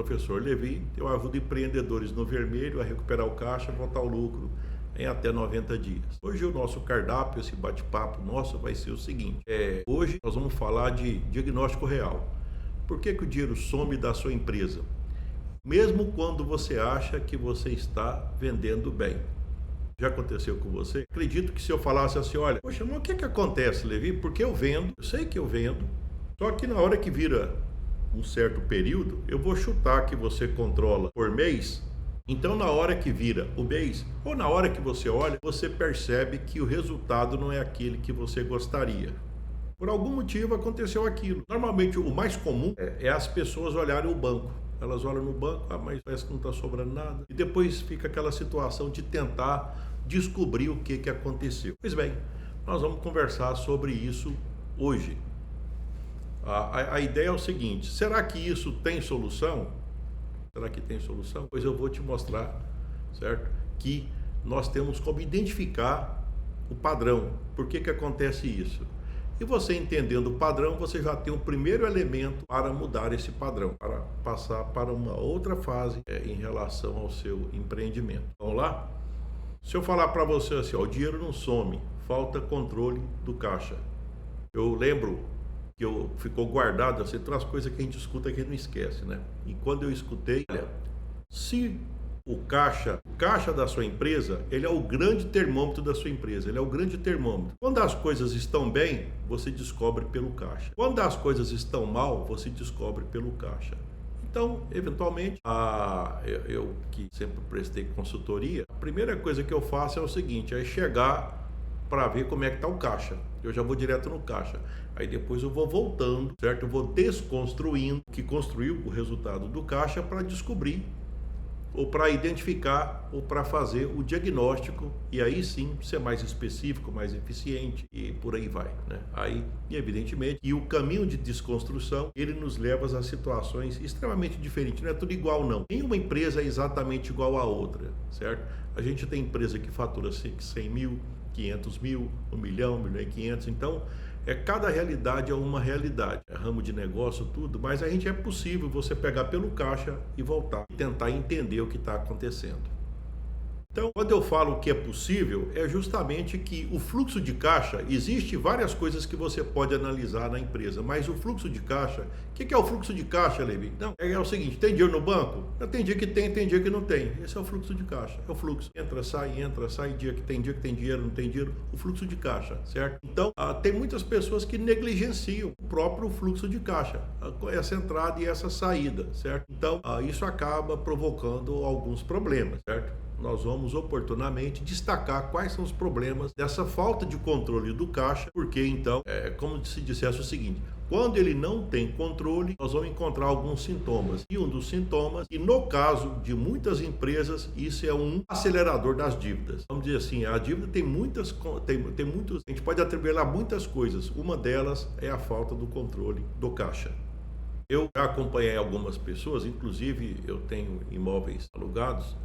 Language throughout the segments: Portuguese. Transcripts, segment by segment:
Professor Levi, eu ajudo empreendedores no vermelho a recuperar o caixa e voltar ao lucro em até 90 dias. Hoje o nosso cardápio, esse bate-papo nosso vai ser o seguinte, hoje nós vamos falar de diagnóstico real. Por que o dinheiro some da sua empresa? Mesmo quando você acha que você está vendendo bem. Já aconteceu com você? Acredito que se eu falasse assim, olha, poxa, mas o que acontece, Levi? Porque eu vendo, eu sei que eu vendo, só que na hora que vira um certo período, eu vou chutar que você controla por mês, então na hora que vira o mês, ou na hora que você olha, você percebe que o resultado não é aquele que você gostaria. Por algum motivo aconteceu aquilo. Normalmente o mais comum é as pessoas olharem o banco. Elas olham no banco, mas parece que não está sobrando nada. E depois fica aquela situação de tentar descobrir o que aconteceu. Pois bem, nós vamos conversar sobre isso hoje. A ideia é o seguinte, será que isso tem solução? Será que tem solução? Pois eu vou te mostrar, certo? Que nós temos como identificar o padrão. Por que acontece isso? E você entendendo o padrão, você já tem o primeiro elemento para mudar esse padrão, para passar para uma outra fase em relação ao seu empreendimento. Vamos lá? Se eu falar para você assim, ó, o dinheiro não some, falta controle do caixa. Eu lembro que ficou guardado, assim, tem umas coisas que a gente escuta que a gente não esquece, né? E quando eu escutei, olha, se o caixa da sua empresa, ele é o grande termômetro da sua empresa, ele é o grande termômetro. Quando as coisas estão bem, você descobre pelo caixa. Quando as coisas estão mal, você descobre pelo caixa. Então, eventualmente, eu que sempre prestei consultoria, a primeira coisa que eu faço é o seguinte, é chegar para ver como é que está o caixa. Eu já vou direto no caixa. Aí depois eu vou voltando, certo? Eu vou desconstruindo o que construiu o resultado do caixa para descobrir ou para identificar, ou para fazer o diagnóstico, e aí sim ser mais específico, mais eficiente, e por aí vai, né? Aí, evidentemente, e o caminho de desconstrução, ele nos leva a situações extremamente diferentes, não é tudo igual não. Nenhuma empresa é exatamente igual à outra, certo? A gente tem empresa que fatura 100 mil, 500 mil, 1 milhão, 1 milhão e 500, então cada realidade é uma realidade, é ramo de negócio, tudo, mas a gente é possível você pegar pelo caixa e voltar e tentar entender o que está acontecendo. Então, quando eu falo que é possível, é justamente que o fluxo de caixa, existe várias coisas que você pode analisar na empresa, mas o fluxo de caixa, o que é o fluxo de caixa, Levi? Não, é o seguinte, tem dinheiro no banco? Tem dia que tem dia que não tem. Esse é o fluxo de caixa, é o fluxo. Entra, sai, dia que tem dinheiro, não tem dinheiro, o fluxo de caixa, certo? Então, tem muitas pessoas que negligenciam o próprio fluxo de caixa, essa entrada e essa saída, certo? Então, isso acaba provocando alguns problemas, certo? Nós vamos oportunamente destacar quais são os problemas dessa falta de controle do caixa, porque então, como se dissesse o seguinte, quando ele não tem controle, nós vamos encontrar alguns sintomas. E um dos sintomas, e no caso de muitas empresas, isso é um acelerador das dívidas. Vamos dizer assim, a dívida tem muitos, a gente pode atribuir a muitas coisas. Uma delas é a falta do controle do caixa. Eu já acompanhei algumas pessoas, inclusive eu tenho imóveis alugados.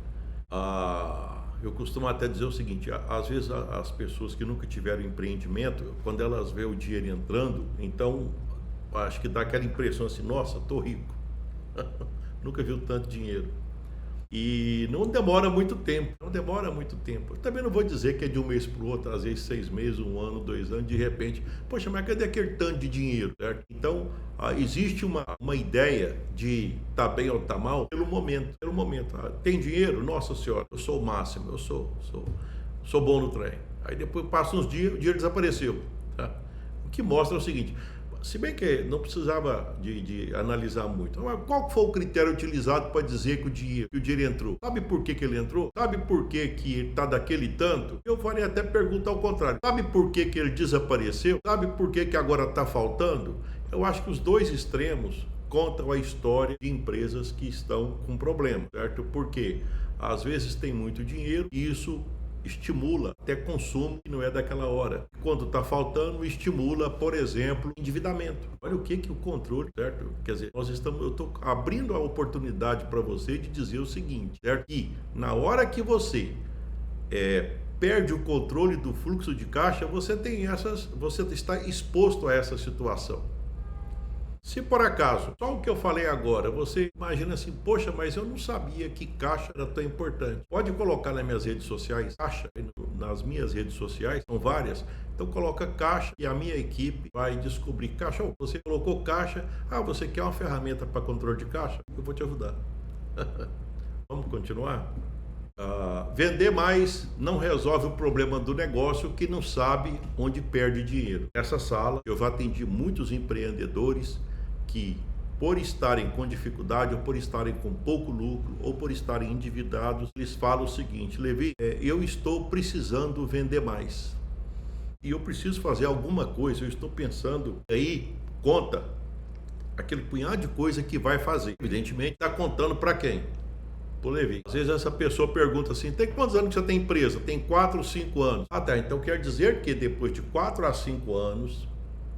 Eu costumo até dizer o seguinte, às vezes as pessoas que nunca tiveram empreendimento, quando elas veem o dinheiro entrando, então acho que dá aquela impressão assim, nossa, tô rico, nunca viu tanto dinheiro. E não demora muito tempo. Eu também não vou dizer que é de um mês para o outro, às vezes 6 meses, 1 ano, 2 anos, de repente, poxa, mas cadê aquele tanto de dinheiro, certo? Então, existe uma ideia de tá bem ou tá mal pelo momento. Tem dinheiro? Nossa senhora, eu sou o máximo, eu sou bom no trem. Aí depois passa uns dias, o dinheiro desapareceu, tá? O que mostra o seguinte, se bem que não precisava de analisar muito. Mas qual foi o critério utilizado para dizer que o dinheiro entrou? Sabe por que ele entrou? Sabe por que está daquele tanto? Eu faria até pergunta ao contrário. Sabe por que ele desapareceu? Sabe por que agora está faltando? Eu acho que os dois extremos contam a história de empresas que estão com problema, certo? Porque às vezes tem muito dinheiro e isso estimula até consumo que não é daquela hora. Quando está faltando, estimula, por exemplo, endividamento. Olha o que o controle, certo? Quer dizer, eu estou abrindo a oportunidade para você de dizer o seguinte, certo? Que na hora que você perde o controle do fluxo de caixa, você está exposto a essa situação. Se por acaso, só o que eu falei agora, você imagina assim, poxa, mas eu não sabia que caixa era tão importante. Pode colocar nas minhas redes sociais, caixa, nas minhas redes sociais, são várias. Então coloca caixa e a minha equipe vai descobrir caixa. Você colocou caixa, você quer uma ferramenta para controle de caixa? Eu vou te ajudar. Vamos continuar? Vender mais não resolve o problema do negócio que não sabe onde perde dinheiro. Nessa sala eu já atendi muitos empreendedores que, por estarem com dificuldade ou por estarem com pouco lucro ou por estarem endividados, eles falam o seguinte: Levi, eu estou precisando vender mais e eu preciso fazer alguma coisa, eu estou pensando, aí conta aquele punhado de coisa que vai fazer. Evidentemente está contando para quem? Pro Levi. Às vezes essa pessoa pergunta assim: tem quantos anos que você tem empresa? Tem 4 ou 5 anos. Tá, então quer dizer que depois de 4 a 5 anos,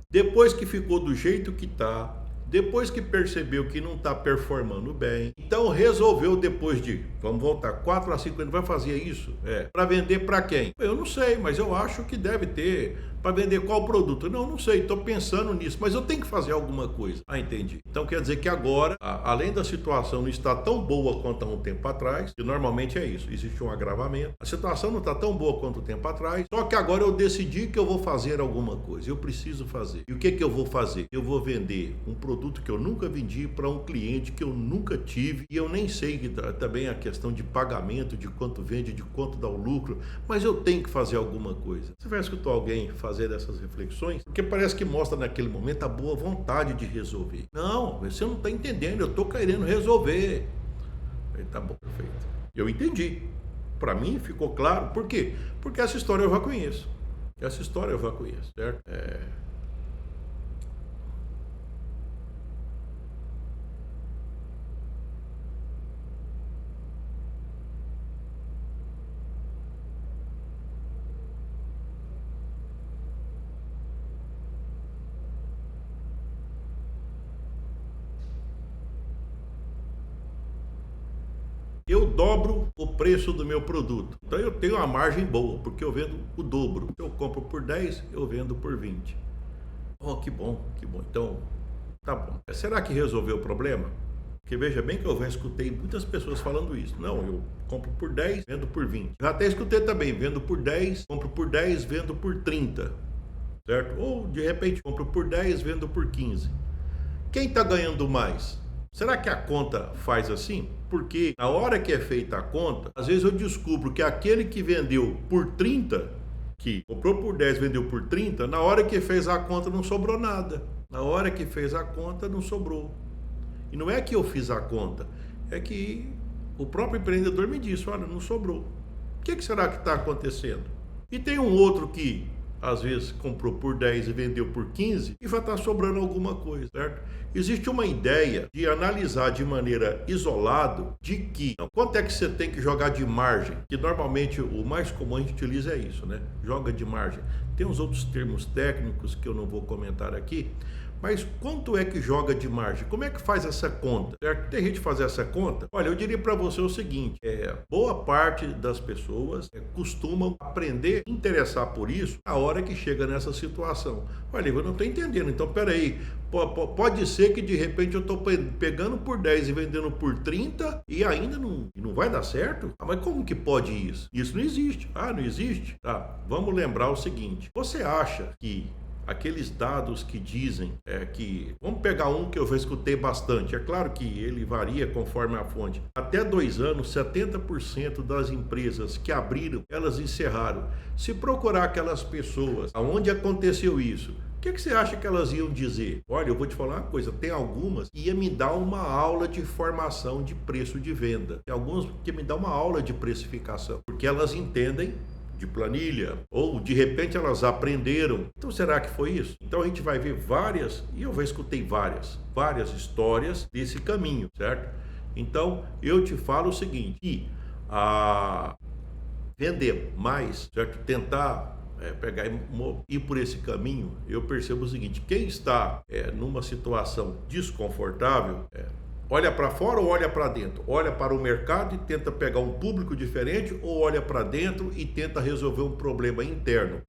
depois que ficou do jeito que tá, depois que percebeu que não está performando bem, então resolveu depois de, vamos voltar, 4 a 5 anos, vai fazer isso? Para vender para quem? Eu não sei, mas eu acho que deve ter. Para vender qual produto? Não sei, estou pensando nisso, mas eu tenho que fazer alguma coisa. Entendi. Então quer dizer que agora, além da situação não estar tão boa quanto há um tempo atrás, que normalmente é isso, existe um agravamento, a situação não está tão boa quanto um tempo atrás, só que agora eu decidi que eu vou fazer alguma coisa, eu preciso fazer. E o que eu vou fazer? Eu vou vender um produto que eu nunca vendi para um cliente que eu nunca tive, e eu nem sei que também a questão de pagamento, de quanto vende, de quanto dá o lucro, mas eu tenho que fazer alguma coisa. Você vai escutar alguém fazer dessas reflexões, porque parece que mostra naquele momento a boa vontade de resolver. Não, você não está entendendo, eu estou querendo resolver. Aí, tá bom, perfeito. Eu entendi. Para mim ficou claro. Por quê? Porque essa história eu já conheço. Certo? Eu dobro o preço do meu produto. Então eu tenho uma margem boa, porque eu vendo o dobro. Se eu compro por 10, eu vendo por 20. Oh, que bom. Então, tá bom. Será que resolveu o problema? Porque veja bem que eu já escutei muitas pessoas falando isso. Não, eu compro por 10, vendo por 20. Já até escutei também, vendo por 10, compro por 10, vendo por 30. Certo? Ou, de repente, compro por 10, vendo por 15. Quem está ganhando mais? Será que a conta faz assim? Porque na hora que é feita a conta, às vezes eu descubro que aquele que vendeu por 30, que comprou por 10, vendeu por 30, na hora que fez a conta não sobrou nada. Na hora que fez a conta não sobrou. E não é que eu fiz a conta, é que o próprio empreendedor me disse: olha, não sobrou. O que será que está acontecendo? E tem um outro que às vezes comprou por 10 e vendeu por 15 e vai estar sobrando alguma coisa, certo? Existe uma ideia de analisar de maneira isolada de que quanto é que você tem que jogar de margem, que normalmente o mais comum a gente utiliza é isso, né? Joga de margem. Tem uns outros termos técnicos que eu não vou comentar aqui, mas quanto é que joga de margem? Como é que faz essa conta? Certo? Tem gente que fazer essa conta? Olha, eu diria para você o seguinte: boa parte das pessoas costumam aprender a interessar por isso na hora que chega nessa situação. Olha, eu não estou entendendo, então peraí, pode ser que de repente eu estou pegando por 10 e vendendo por 30 e ainda não vai dar certo? Mas como que pode isso? Isso não existe. Não existe? Tá, vamos lembrar o seguinte: você acha que aqueles dados que dizem que... Vamos pegar um que eu já escutei bastante. É claro que ele varia conforme a fonte. Até 2 anos, 70% das empresas que abriram, elas encerraram. Se procurar aquelas pessoas aonde aconteceu isso, o que você acha que elas iam dizer? Olha, eu vou te falar uma coisa, tem algumas que ia me dar uma aula de formação de preço de venda. Tem algumas que me dão uma aula de precificação, porque elas entendem de planilha, ou de repente elas aprenderam. Então será que foi isso? Então a gente vai ver várias, e eu já escutei várias histórias desse caminho, certo? Então eu te falo o seguinte: que vender mais, certo? Tentar pegar e ir por esse caminho, eu percebo o seguinte: quem está numa situação desconfortável, olha para fora ou olha para dentro? Olha para o mercado e tenta pegar um público diferente, ou olha para dentro e tenta resolver um problema interno?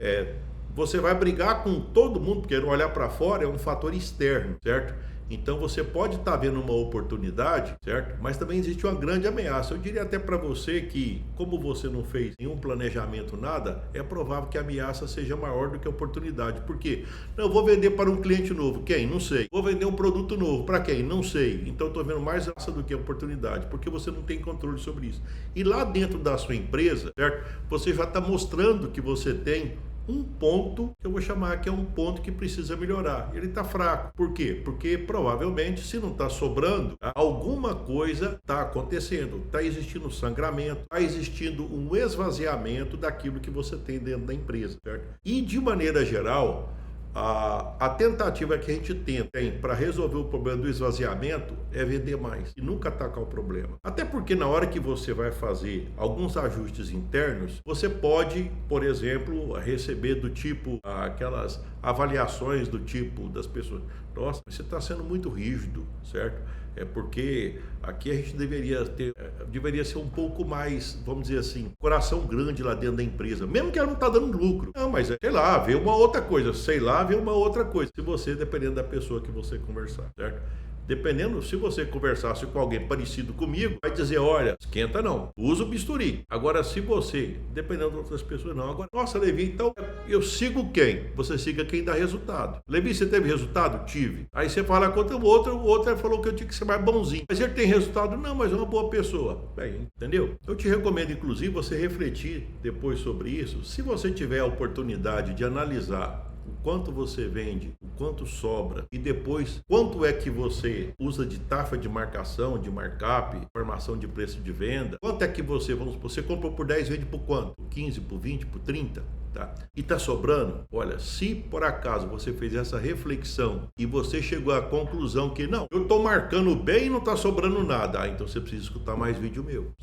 Você vai brigar com todo mundo, porque olhar para fora é um fator externo, certo? Então você pode estar vendo uma oportunidade, certo? Mas também existe uma grande ameaça. Eu diria até para você que, como você não fez nenhum planejamento, nada, é provável que a ameaça seja maior do que a oportunidade. Por quê? Eu vou vender para um cliente novo. Quem? Não sei. Vou vender um produto novo. Para quem? Não sei. Então eu estou vendo mais ameaça do que oportunidade, porque você não tem controle sobre isso. E lá dentro da sua empresa, certo? Você já está mostrando que você tem um ponto que eu vou chamar que é um ponto que precisa melhorar. Ele está fraco. Por quê? Porque provavelmente, se não está sobrando, alguma coisa está acontecendo. Está existindo sangramento, está existindo um esvaziamento daquilo que você tem dentro da empresa, certo? E de maneira geral, a tentativa que a gente tem para resolver o problema do esvaziamento é vender mais e nunca atacar o problema. Até porque na hora que você vai fazer alguns ajustes internos, você pode, por exemplo, receber do tipo aquelas avaliações do tipo das pessoas: nossa, você está sendo muito rígido, certo? É porque aqui a gente deveria ser um pouco mais, vamos dizer assim, coração grande lá dentro da empresa, mesmo que ela não está dando lucro. Não, mas sei lá, vê uma outra coisa, se você, dependendo da pessoa que você conversar, certo? Dependendo, se você conversasse com alguém parecido comigo, vai dizer: olha, esquenta não, usa o bisturi. Agora, se você, dependendo de outras pessoas, não. Agora, nossa, Levi, então eu sigo quem? Você siga quem dá resultado. Levi, você teve resultado? Tive. Aí você fala contra o outro falou que eu tinha que ser mais bonzinho. Mas ele tem resultado? Não, mas é uma boa pessoa. Bem, entendeu? Eu te recomendo, inclusive, você refletir depois sobre isso. Se você tiver a oportunidade de analisar o quanto você vende, o quanto sobra e depois quanto é que você usa de taxa de marcação, de markup, informação de preço de venda, quanto é que você comprou por 10, vende por quanto? Por 15, por 20, por 30? Tá? E está sobrando? Olha, se por acaso você fez essa reflexão e você chegou à conclusão que não, eu estou marcando bem e não está sobrando nada, então você precisa escutar mais vídeo meu.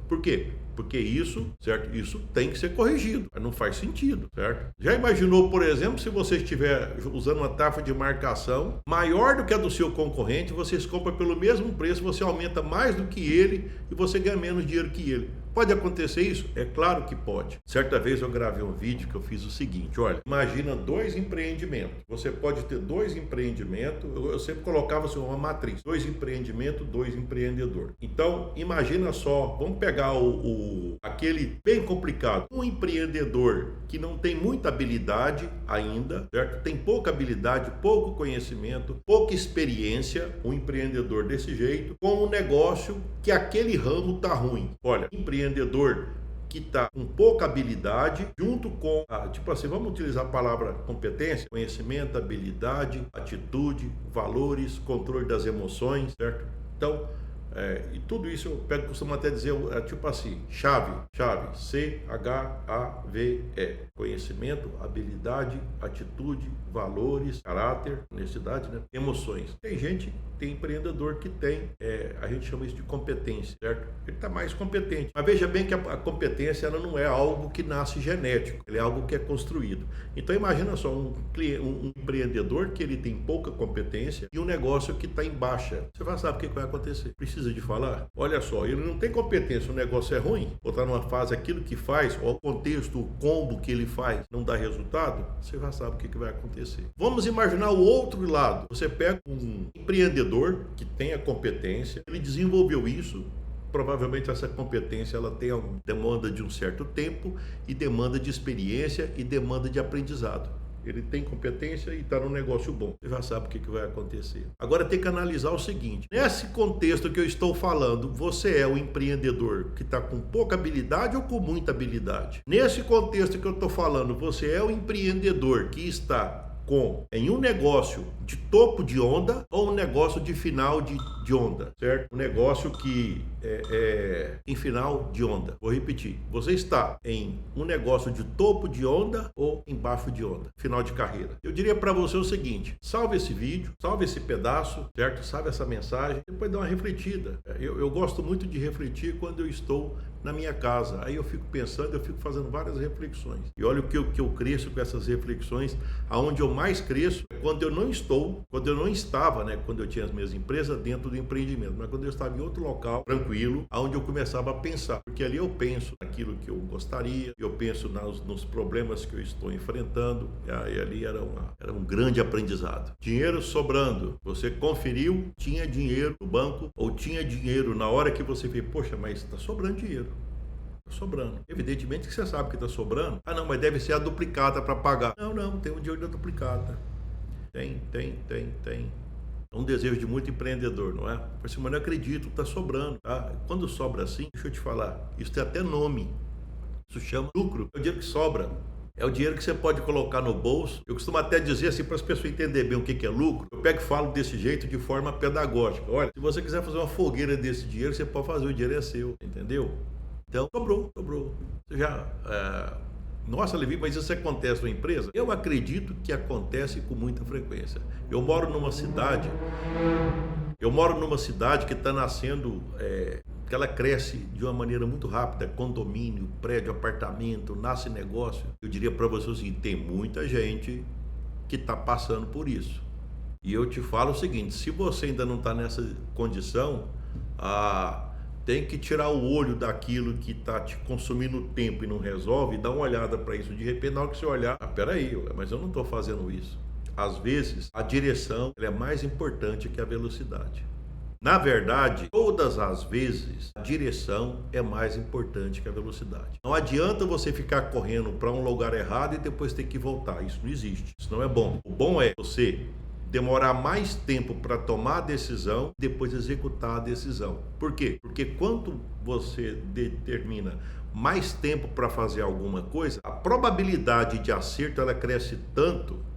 Por quê? Porque isso, certo? Isso tem que ser corrigido. Não faz sentido, certo? Já imaginou, por exemplo, se você estiver usando uma taxa de marcação maior do que a do seu concorrente, vocês compram pelo mesmo preço, você aumenta mais do que ele e você ganha menos dinheiro que ele. Pode acontecer isso? É claro que pode. Certa vez eu gravei um vídeo que eu fiz o seguinte: olha, imagina 2 empreendimentos. Você pode ter 2 empreendimentos, eu sempre colocava assim uma matriz: 2 empreendimentos, 2 empreendedores. Então, imagina só, vamos pegar aquele bem complicado, um empreendedor que não tem muita habilidade ainda, certo? Tem pouca habilidade, pouco conhecimento, pouca experiência, um empreendedor desse jeito, com um negócio que aquele ramo tá ruim. Olha, empreendedor que está com pouca habilidade, junto com, tipo assim, vamos utilizar a palavra competência, conhecimento, habilidade, atitude, valores, controle das emoções, certo? Então, e tudo isso eu costumo até dizer, tipo assim, chave, C-H-A-V-E, conhecimento, habilidade, atitude, valores, caráter, honestidade, né? Emoções. Tem empreendedor que tem, a gente chama isso de competência, certo? Ele está mais competente. Mas veja bem que a competência, ela não é algo que nasce genético, ela é algo que é construído. Então imagina só um empreendedor que ele tem pouca competência e um negócio que está em baixa. Você vai saber o que vai acontecer. Precisa de falar? Olha só, ele não tem competência, o negócio é ruim, ou está numa fase, aquilo que faz, ou o contexto, o combo que ele faz não dá resultado, você já sabe o que vai acontecer. Vamos imaginar o outro lado. Você pega um empreendedor que tem a competência, ele desenvolveu isso, provavelmente essa competência ela tem demanda de um certo tempo e demanda de experiência e demanda de aprendizado. Ele tem competência e está num negócio bom. Você já sabe o que vai acontecer. Agora tem que analisar o seguinte: nesse contexto que eu estou falando, você é o empreendedor que está com pouca habilidade ou com muita habilidade? Nesse contexto que eu estou falando, você é o empreendedor que está em um negócio de topo de onda ou um negócio de final de onda, certo? Um negócio que em final de onda. Vou repetir. Você está em um negócio de topo de onda ou embaixo de onda, final de carreira. Eu diria para você o seguinte: salve esse vídeo, salve esse pedaço, certo? Salve essa mensagem, depois dá uma refletida. Eu gosto muito de refletir quando eu estou na minha casa. Aí eu fico pensando, eu fico fazendo várias reflexões. E olha o que eu cresço com essas reflexões. Aonde eu mais cresço é quando eu não estava, né, quando eu tinha as minhas empresas dentro do empreendimento, mas quando eu estava em outro local, tranquilo, aonde eu começava a pensar. Porque ali eu penso naquilo que eu gostaria, eu penso nos problemas que eu estou enfrentando. E ali era um grande aprendizado. Dinheiro sobrando. Você conferiu, tinha dinheiro no banco, ou tinha dinheiro na hora que você fez, poxa, mas está sobrando dinheiro. Está sobrando. Evidentemente que você sabe que está sobrando. Ah, não, mas deve ser a duplicata para pagar. Não, tem um dinheiro da duplicata. Tem. É um desejo de muito empreendedor, não é? Mas eu não acredito, está sobrando. Tá? Quando sobra assim, deixa eu te falar, isso tem até nome. Isso chama lucro. É o dinheiro que sobra. É o dinheiro que você pode colocar no bolso. Eu costumo até dizer assim, para as pessoas entenderem bem o que é lucro, eu pego e falo desse jeito de forma pedagógica. Olha, se você quiser fazer uma fogueira desse dinheiro, você pode fazer, o dinheiro é seu, entendeu? Então, sobrou. Você já... Nossa, Levi, mas isso acontece na empresa? Eu acredito que acontece com muita frequência. Eu moro numa cidade que está nascendo, que ela cresce de uma maneira muito rápida, condomínio, prédio, apartamento, nasce negócio. Eu diria para você o seguinte, tem muita gente que está passando por isso. E eu te falo o seguinte, se você ainda não está nessa condição, tem que tirar o olho daquilo que está te consumindo tempo e não resolve, e dar uma olhada para isso. De repente, na hora que você olhar, peraí, mas eu não estou fazendo isso. Às vezes, a direção ela é mais importante que a velocidade. Na verdade, todas as vezes, a direção é mais importante que a velocidade. Não adianta você ficar correndo para um lugar errado e depois ter que voltar. Isso não existe. Isso não é bom. O bom é você demorar mais tempo para tomar a decisão e depois executar a decisão. Por quê? Porque quando você determina mais tempo para fazer alguma coisa, a probabilidade de acerto ela cresce tanto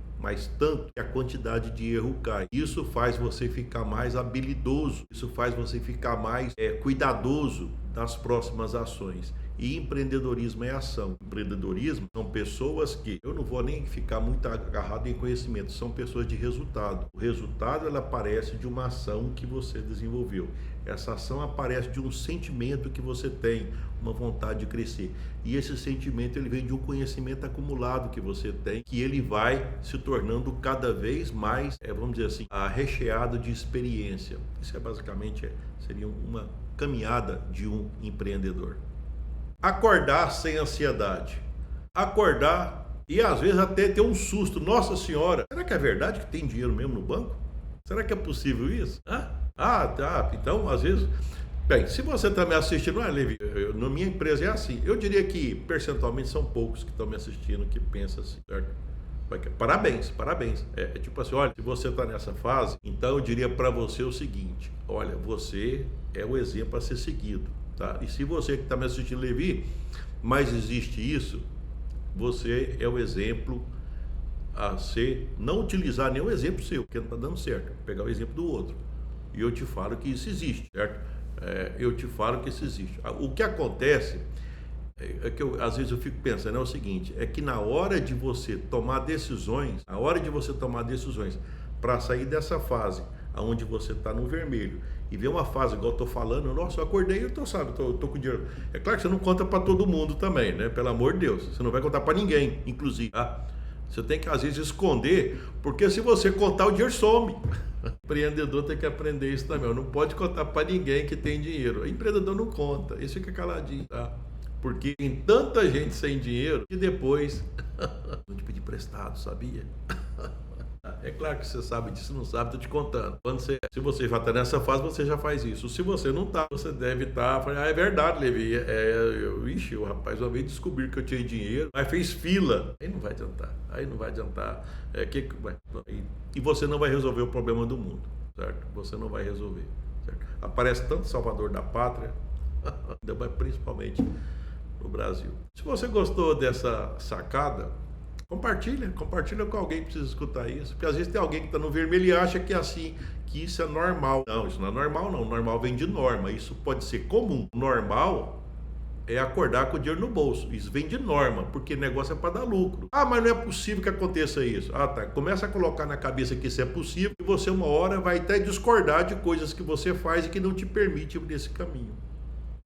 que a quantidade de erro cai. Isso faz você ficar mais habilidoso, isso faz você ficar mais cuidadoso das próximas ações. E empreendedorismo é ação. Empreendedorismo são pessoas que, eu não vou nem ficar muito agarrado em conhecimento, são pessoas de resultado. O resultado ela aparece de uma ação que você desenvolveu. Essa ação aparece de um sentimento que você tem, uma vontade de crescer. E esse sentimento ele vem de um conhecimento acumulado que você tem, que ele vai se tornando cada vez mais, vamos dizer assim, recheado de experiência. Isso basicamente seria uma caminhada de um empreendedor. Acordar sem ansiedade. Acordar e às vezes até ter um susto. Nossa Senhora, será que é verdade que tem dinheiro mesmo no banco? Será que é possível isso? Tá. Então, às vezes... Bem, se você está me assistindo, Levi, na minha empresa é assim. Eu diria que percentualmente são poucos que estão me assistindo que pensam assim, certo? Parabéns. Tipo assim, olha, se você está nessa fase, então eu diria para você o seguinte, olha, você é o exemplo a ser seguido. Tá? E se você que está me assistindo, Levi, mas existe isso, você é o exemplo a ser, não utilizar nenhum exemplo seu, porque não está dando certo, pegar o exemplo do outro. E eu te falo que isso existe, certo? Eu te falo que isso existe. O que acontece é que às vezes eu fico pensando, é o seguinte, é que na hora de você tomar decisões, para sair dessa fase, onde você está no vermelho, e ver uma fase igual eu estou falando, nossa, eu acordei e eu tô com dinheiro. É claro que você não conta para todo mundo também, né? Pelo amor de Deus, você não vai contar para ninguém, inclusive, tá? Você tem que às vezes esconder, porque se você contar o dinheiro some. O empreendedor tem que aprender isso também, não pode contar para ninguém que tem dinheiro. O empreendedor não conta, ele fica caladinho, tá? Porque tem tanta gente sem dinheiro que depois não te pedir emprestado, sabia? É claro que você sabe disso, não sabe, tô te contando. Se você já está nessa fase, você já faz isso. Se você não está, você deve estar. É verdade, Levi. O rapaz uma vez descobriu que eu tinha dinheiro, mas fez fila. Aí não vai adiantar. E você não vai resolver o problema do mundo, certo? Você não vai resolver, certo? Aparece tanto salvador da pátria, principalmente no Brasil. Se você gostou dessa sacada, compartilha com alguém que precisa escutar isso, porque às vezes tem alguém que está no vermelho e acha que é assim, que isso é normal. Não, isso não é normal não, normal vem de norma, isso pode ser comum. Normal é acordar com o dinheiro no bolso, isso vem de norma, porque o negócio é para dar lucro. Mas não é possível que aconteça isso. Tá, começa a colocar na cabeça que isso é possível e você uma hora vai até discordar de coisas que você faz e que não te permite ir nesse caminho.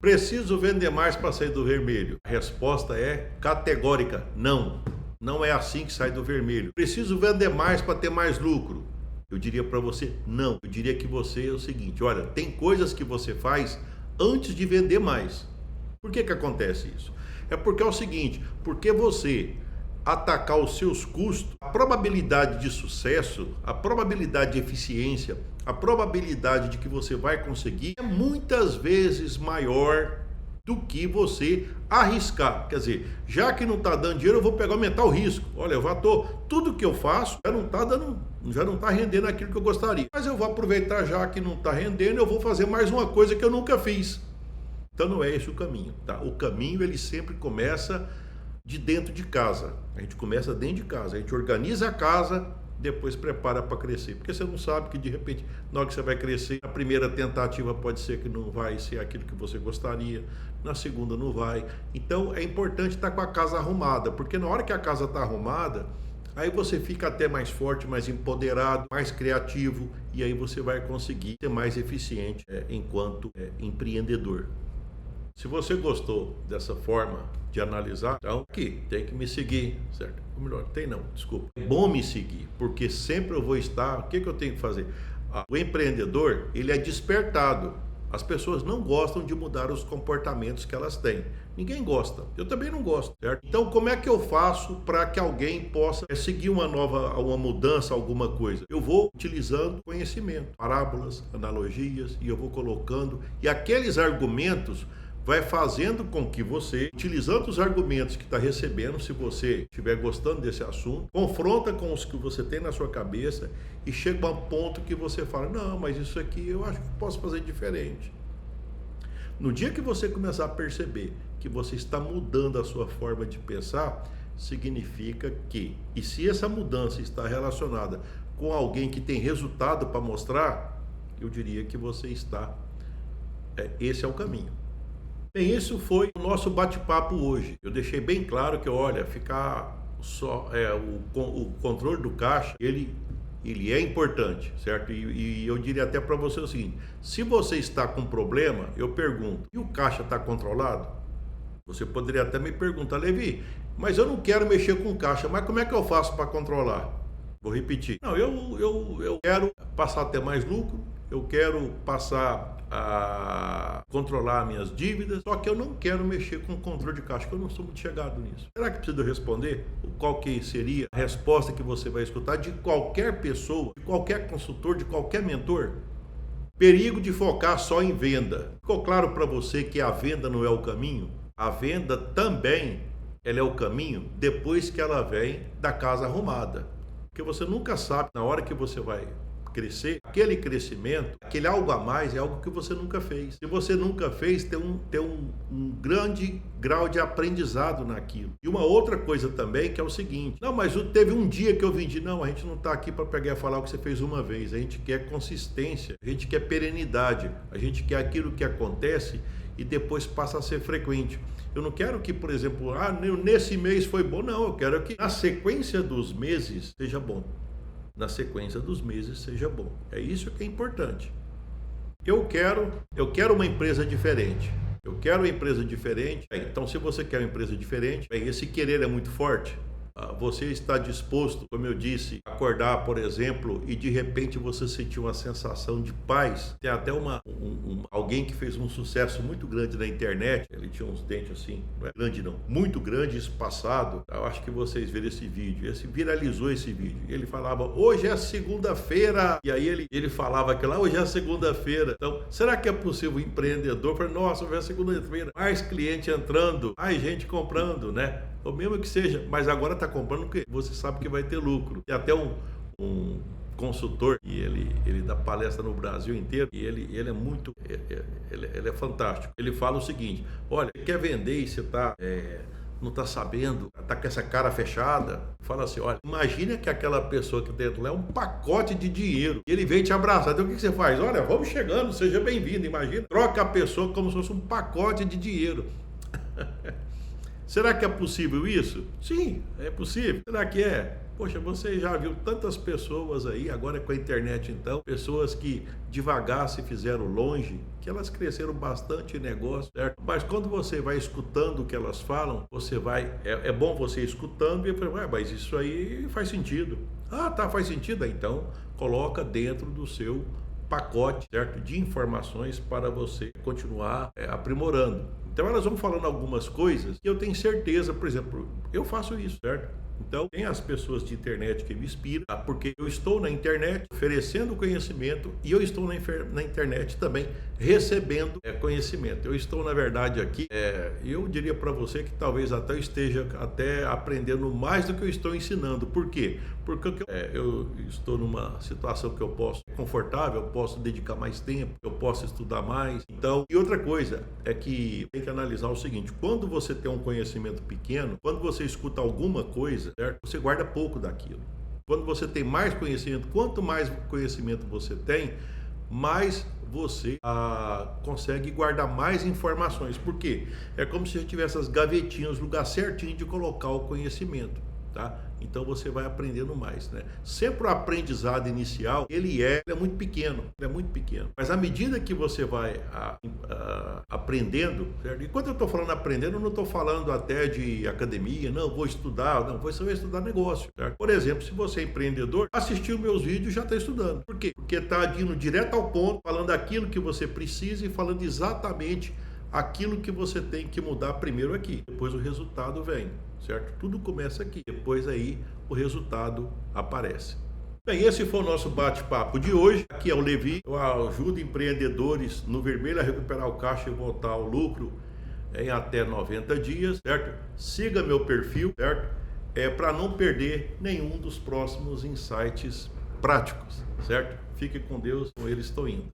Preciso vender mais para sair do vermelho? A resposta é categórica: não. Não é assim que sai do vermelho. Preciso vender mais para ter mais lucro? Eu diria para você, não. Eu diria que você é o seguinte: olha, tem coisas que você faz antes de vender mais. Por que acontece isso? É porque é o seguinte: porque você atacar os seus custos, a probabilidade de sucesso, a probabilidade de eficiência, a probabilidade de que você vai conseguir é muitas vezes maior do que você arriscar. Quer dizer, já que não está dando dinheiro, eu vou aumentar o risco. Olha, tudo que eu faço já não está rendendo aquilo que eu gostaria. Mas eu vou aproveitar, já que não está rendendo, eu vou fazer mais uma coisa que eu nunca fiz. Então não é esse o caminho, tá? O caminho, ele sempre começa de dentro de casa. A gente começa dentro de casa, a gente organiza a casa, depois prepara para crescer, porque você não sabe que de repente, na hora que você vai crescer, a primeira tentativa pode ser que não vai ser aquilo que você gostaria, na segunda não vai. Então é importante estar com a casa arrumada, porque na hora que a casa está arrumada, aí você fica até mais forte, mais empoderado, mais criativo, e aí você vai conseguir ser mais eficiente enquanto empreendedor. Se você gostou dessa forma de analisar, então aqui, tem que me seguir, certo? Ou melhor, desculpa. É bom me seguir, porque sempre eu vou estar, o que eu tenho que fazer? O empreendedor, ele é despertado. As pessoas não gostam de mudar os comportamentos que elas têm. Ninguém gosta. Eu também não gosto, certo? Então, como é que eu faço para que alguém possa seguir uma mudança, alguma coisa? Eu vou utilizando conhecimento, parábolas, analogias, e eu vou colocando, e aqueles argumentos vai fazendo com que você, utilizando os argumentos que está recebendo, se você estiver gostando desse assunto, confronta com os que você tem na sua cabeça e chega a um ponto que você fala, não, mas isso aqui eu acho que posso fazer diferente. No dia que você começar a perceber que você está mudando a sua forma de pensar, significa que, e se essa mudança está relacionada com alguém que tem resultado para mostrar, eu diria que você está, esse é o caminho. Bem, isso foi o nosso bate-papo hoje. Eu deixei bem claro que, olha, ficar só o controle do caixa, ele é importante, certo? E eu diria até para você o seguinte: se você está com problema, eu pergunto, e o caixa está controlado? Você poderia até me perguntar, Levi, mas eu não quero mexer com caixa, mas como é que eu faço para controlar? Vou repetir. Não, eu quero passar a ter mais lucro, eu quero passar a controlar minhas dívidas, só que eu não quero mexer com o controle de caixa, porque eu não sou muito chegado nisso. Será que preciso responder? Qual que seria a resposta que você vai escutar de qualquer pessoa, de qualquer consultor, de qualquer mentor? Perigo de focar só em venda. Ficou claro para você que a venda não é o caminho? A venda também, ela é o caminho depois que ela vem da casa arrumada. Porque você nunca sabe, na hora que você vai crescer, aquele crescimento, aquele algo a mais é algo que você nunca fez. Se você nunca fez, tem um grande grau de aprendizado naquilo. E uma outra coisa também que é o seguinte: não, mas teve um dia que eu vendi. Não, a gente não está aqui para pegar e falar o que você fez uma vez. A gente quer consistência, a gente quer perenidade, a gente quer aquilo que acontece e depois passa a ser frequente. Eu não quero que, por exemplo, nesse mês foi bom. Não, eu quero que na sequência dos meses seja bom. Na sequência dos meses seja bom. É isso que é importante. Eu quero uma empresa diferente. Eu quero uma empresa diferente. Então, se você quer uma empresa diferente, esse querer é muito forte. Você está disposto, como eu disse, a acordar, por exemplo, e de repente você sentir uma sensação de paz. Tem até alguém que fez um sucesso muito grande na internet. Ele tinha uns dentes assim, não é grande não, muito grande, espaçado. Eu acho que vocês viram esse vídeo. Viralizou esse vídeo. Ele falava, hoje é segunda-feira. E aí ele falava que lá, hoje é segunda-feira. Então, será que é possível o empreendedor falar, nossa, hoje é segunda-feira, mais cliente entrando, mais gente comprando, né? Ou mesmo que seja, mas agora está comprando porque você sabe que vai ter lucro. Tem até um consultor, e ele dá palestra no Brasil inteiro, e ele é muito, ele é fantástico. Ele fala o seguinte, olha, quer vender e você não está sabendo, está com essa cara fechada, fala assim, olha, imagina que aquela pessoa que dentro lá é um pacote de dinheiro, e ele vem te abraçar, então o que você faz? Olha, vamos chegando, seja bem-vindo, imagina, troca a pessoa como se fosse um pacote de dinheiro. Será que é possível isso? Sim, é possível. Será que é? Poxa, você já viu tantas pessoas aí, agora com a internet então, pessoas que devagar se fizeram longe, que elas cresceram bastante em negócio, certo? Mas quando você vai escutando o que elas falam, você vai, é bom você escutando e falar, mas isso aí faz sentido. Ah, tá, faz sentido? Então, coloca dentro do seu pacote, certo? De informações para você continuar aprimorando. Então, elas vão falando algumas coisas que eu tenho certeza, por exemplo, eu faço isso, certo? Então, tem as pessoas de internet que me inspiram, tá? Porque eu estou na internet oferecendo conhecimento e eu estou na internet também recebendo conhecimento. Eu estou, na verdade, aqui, eu diria para você que talvez até eu esteja até aprendendo mais do que eu estou ensinando. Por quê? Porque eu estou numa situação que eu posso confortável, eu posso dedicar mais tempo, eu posso estudar mais. Então, e outra coisa é que tem que analisar o seguinte: quando você tem um conhecimento pequeno, quando você escuta alguma coisa, certo? Você guarda pouco daquilo. Quando você tem mais conhecimento, quanto mais conhecimento você tem, mais você consegue guardar mais informações. Por quê? É como se você tivesse as gavetinhas, lugar certinho de colocar o conhecimento, tá? Então você vai aprendendo mais, né? Sempre o aprendizado inicial, ele é muito pequeno, Mas à medida que você vai aprendendo, certo? E quando eu estou falando aprendendo, eu não estou falando até de academia, não, vou estudar, não, você vai estudar negócio, certo? Por exemplo, se você é empreendedor, assistiu meus vídeos já está estudando. Por quê? Porque está indo direto ao ponto, falando aquilo que você precisa e falando exatamente aquilo que você tem que mudar primeiro aqui, depois o resultado vem, certo? Tudo começa aqui, depois aí o resultado aparece. Bem, esse foi o nosso bate-papo de hoje. Aqui é o Levi, eu ajudo empreendedores no vermelho a recuperar o caixa e voltar ao lucro em até 90 dias, certo? Siga meu perfil, certo? Para não perder nenhum dos próximos insights práticos, certo? Fique com Deus, com ele estou indo.